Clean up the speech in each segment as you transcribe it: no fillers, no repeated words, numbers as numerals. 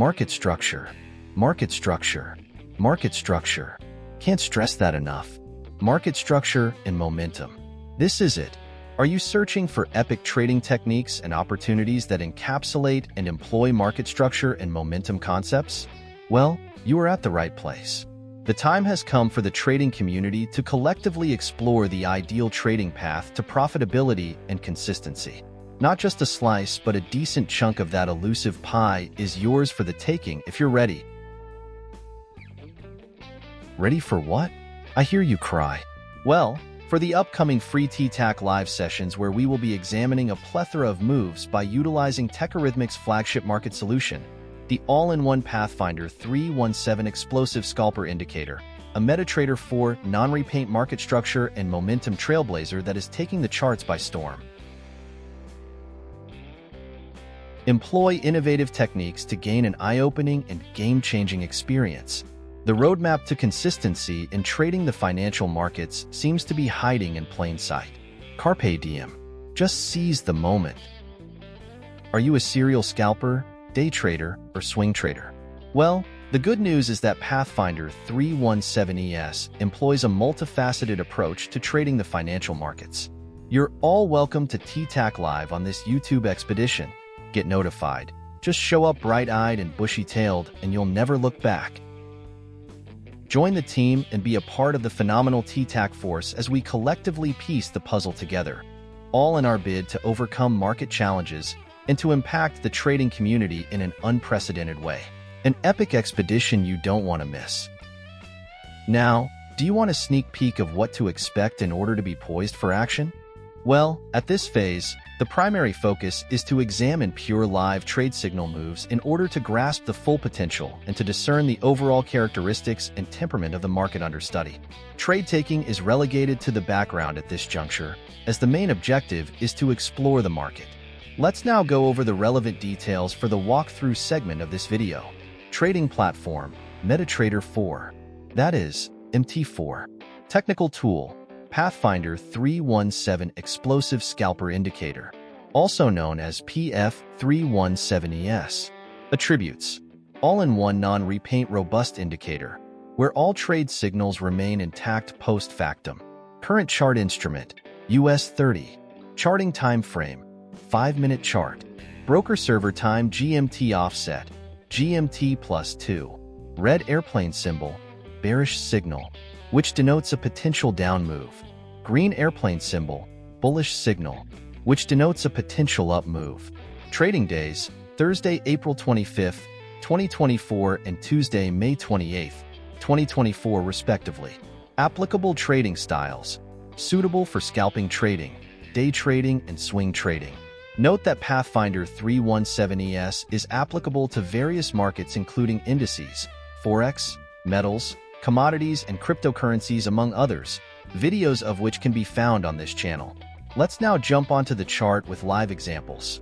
Market structure, market structure, market structure. Can't stress that enough. Market structure and momentum. This is it. Are you searching for epic trading techniques and opportunities that encapsulate and employ market structure and momentum concepts? Well, you are at the right place. The time has come for the trading community to collectively explore the ideal trading path to profitability and consistency. Not just a slice, but a decent chunk of that elusive pie is yours for the taking if you're ready. Ready for what? I hear you cry. Well, for the upcoming free TTAC live sessions where we will be examining a plethora of moves by utilizing Tekyrithmics' flagship market solution, the all-in-one Pathfinder 317 Explosive Scalper Indicator, a MetaTrader 4 non-repaint market structure and momentum trailblazer that is taking the charts by storm. Employ innovative techniques to gain an eye-opening and game-changing experience. The roadmap to consistency in trading the financial markets seems to be hiding in plain sight. Carpe diem. Just seize the moment. Are you a serial scalper, day trader, or swing trader? Well, the good news is that Pathfinder 317ES employs a multifaceted approach to trading the financial markets. You're all welcome to TTAC Live on this YouTube expedition. Get notified. Just show up bright-eyed and bushy-tailed, and you'll never look back. Join the team and be a part of the phenomenal TTAC force as we collectively piece the puzzle together, all in our bid to overcome market challenges and to impact the trading community in an unprecedented way. An epic expedition you don't want to miss. Now, do you want a sneak peek of what to expect in order to be poised for action? Well, at this phase, the primary focus is to examine pure live trade signal moves in order to grasp the full potential and to discern the overall characteristics and temperament of the market under study. Trade taking is relegated to the background at this juncture, as the main objective is to explore the market. Let's now go over the relevant details for the walkthrough segment of this video. Trading platform, MetaTrader 4. That is, MT4. Technical tool, Pathfinder 317 Explosive Scalper Indicator, also known as PF317ES. Attributes: all-in-one non-repaint robust indicator, where all trade signals remain intact post-factum. Current chart instrument, US30. Charting time frame, 5-minute chart. Broker server time GMT offset, GMT +2. Red airplane symbol, bearish signal, which denotes a potential down move. Green airplane symbol, bullish signal, which denotes a potential up move. Trading days, Thursday, April 25th, 2024 and Tuesday, May 28th, 2024 respectively. Applicable trading styles, suitable for scalping trading, day trading, and swing trading. Note that Pathfinder 317ES is applicable to various markets including indices, forex, metals, commodities, and cryptocurrencies among others, videos of which can be found on this channel. Let's now jump onto the chart with live examples.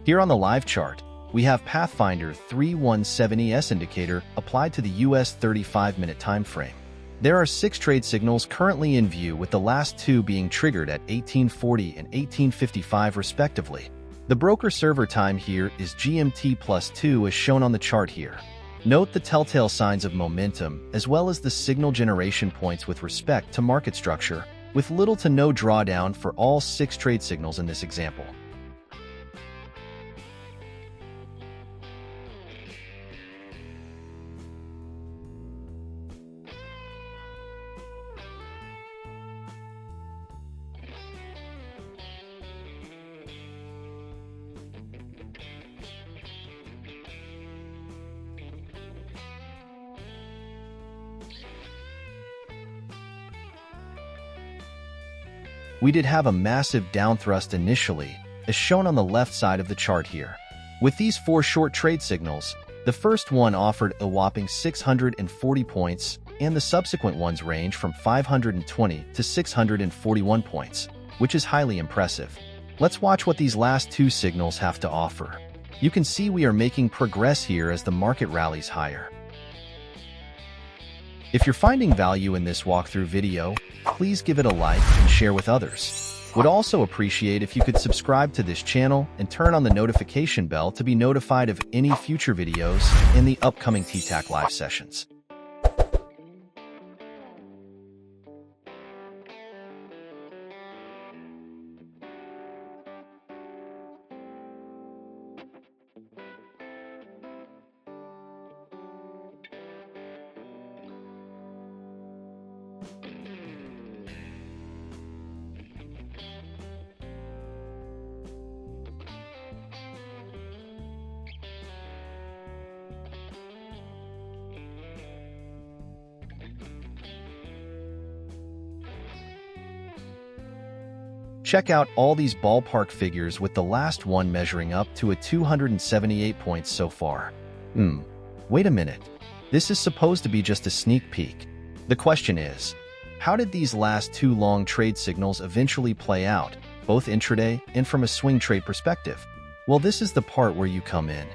Here on the live chart, we have Pathfinder 317ES indicator applied to the US 35-minute time frame. There are 6 trade signals currently in view, with the last 2 being triggered at 1840 and 1855 respectively. The broker server time here is GMT +2 as shown on the chart here. Note the telltale signs of momentum as well as the signal generation points with respect to market structure, with little to no drawdown for all 6 trade signals in this example. We did have a massive downthrust initially, as shown on the left side of the chart here. With these 4 short trade signals, the first one offered a whopping 640 points, and the subsequent ones range from 520 to 641 points, which is highly impressive. Let's watch what these last 2 signals have to offer. You can see we are making progress here as the market rallies higher. If you're finding value in this walkthrough video, please give it a like and share with others. Would also appreciate if you could subscribe to this channel and turn on the notification bell to be notified of any future videos in the upcoming TTAC live sessions. Check out all these ballpark figures with the last one measuring up to a 278 points so far. Wait a minute. This is supposed to be just a sneak peek. The question is, how did these last two long trade signals eventually play out, both intraday and from a swing trade perspective? Well, this is the part where you come in.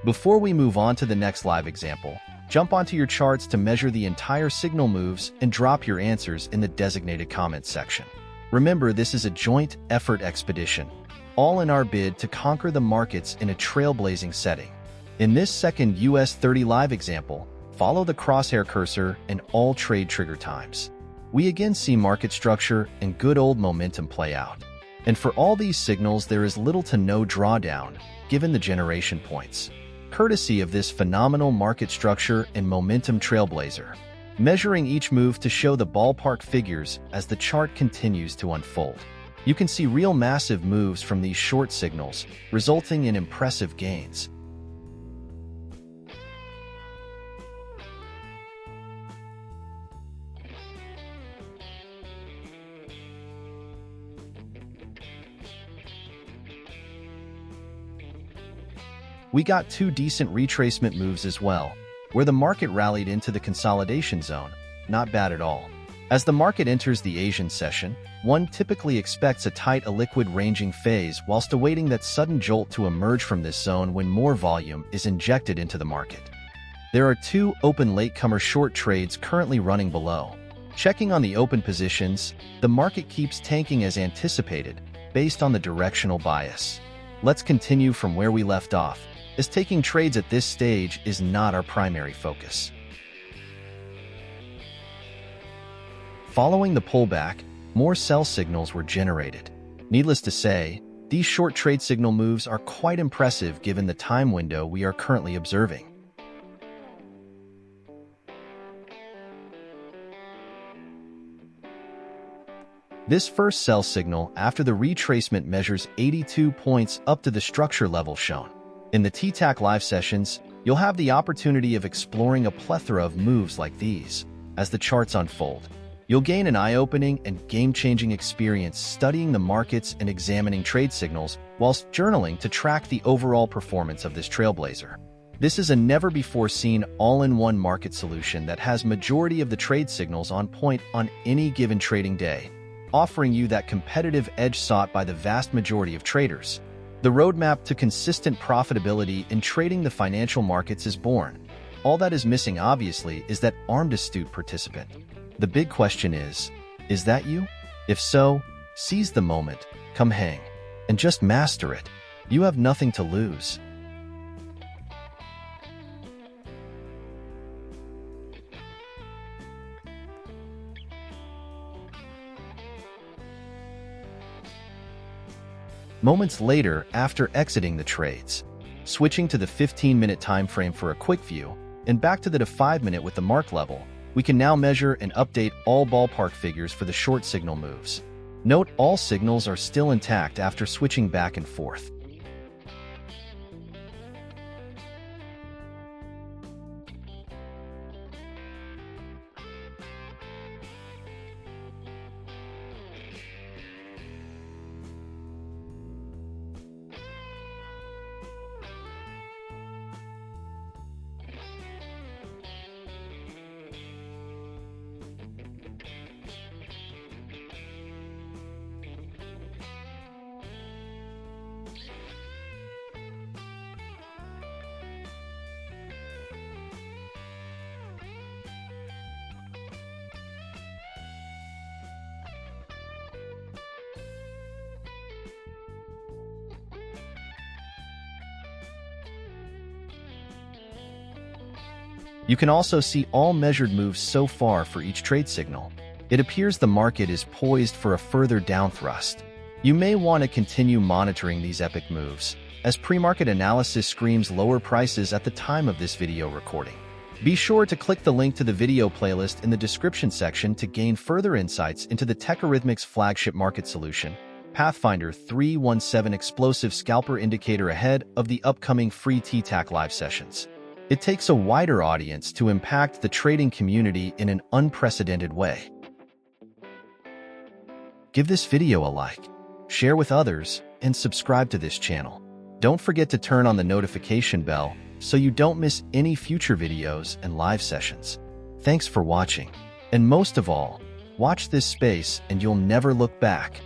Before we move on to the next live example, jump onto your charts to measure the entire signal moves and drop your answers in the designated comments section. Remember, this is a joint effort expedition, all in our bid to conquer the markets in a trailblazing setting. In this second US30 live example, follow the crosshair cursor and all trade trigger times. We again see market structure and good old momentum play out. And for all these signals, there is little to no drawdown, given the generation points, courtesy of this phenomenal market structure and momentum trailblazer. Measuring each move to show the ballpark figures as the chart continues to unfold. You can see real massive moves from these short signals, resulting in impressive gains. We got two decent retracement moves as well, where the market rallied into the consolidation zone. Not bad at all. As the market enters the Asian session, one typically expects a tight illiquid ranging phase whilst awaiting that sudden jolt to emerge from this zone when more volume is injected into the market. There are two open latecomer short trades currently running below. Checking on the open positions, the market keeps tanking as anticipated, based on the directional bias. Let's continue from where we left off, as taking trades at this stage is not our primary focus. Following the pullback, more sell signals were generated. Needless to say, these short trade signal moves are quite impressive given the time window we are currently observing. This first sell signal after the retracement measures 82 points up to the structure level shown. In the TTAC live sessions, you'll have the opportunity of exploring a plethora of moves like these. As the charts unfold, you'll gain an eye-opening and game-changing experience studying the markets and examining trade signals whilst journaling to track the overall performance of this trailblazer. This is a never-before-seen all-in-one market solution that has majority of the trade signals on point on any given trading day, offering you that competitive edge sought by the vast majority of traders. The roadmap to consistent profitability in trading the financial markets is born. All that is missing, obviously, is that armed astute participant. The big question is that you? If so, seize the moment, come hang, and just master it. You have nothing to lose. Moments later, after exiting the trades, switching to the 15-minute time frame for a quick view, and back to the 5-minute with the mark level, we can now measure and update all ballpark figures for the short signal moves. Note all signals are still intact after switching back and forth. You can also see all measured moves so far for each trade signal. It appears the market is poised for a further downthrust. You may want to continue monitoring these epic moves, as pre-market analysis screams lower prices at the time of this video recording. Be sure to click the link to the video playlist in the description section to gain further insights into the Tekyrithmics flagship market solution, Pathfinder 317 Explosive Scalper Indicator ahead of the upcoming free TTAC live sessions. It takes a wider audience to impact the trading community in an unprecedented way. Give this video a like, share with others, and subscribe to this channel. Don't forget to turn on the notification bell so you don't miss any future videos and live sessions. Thanks for watching. And most of all, watch this space and you'll never look back.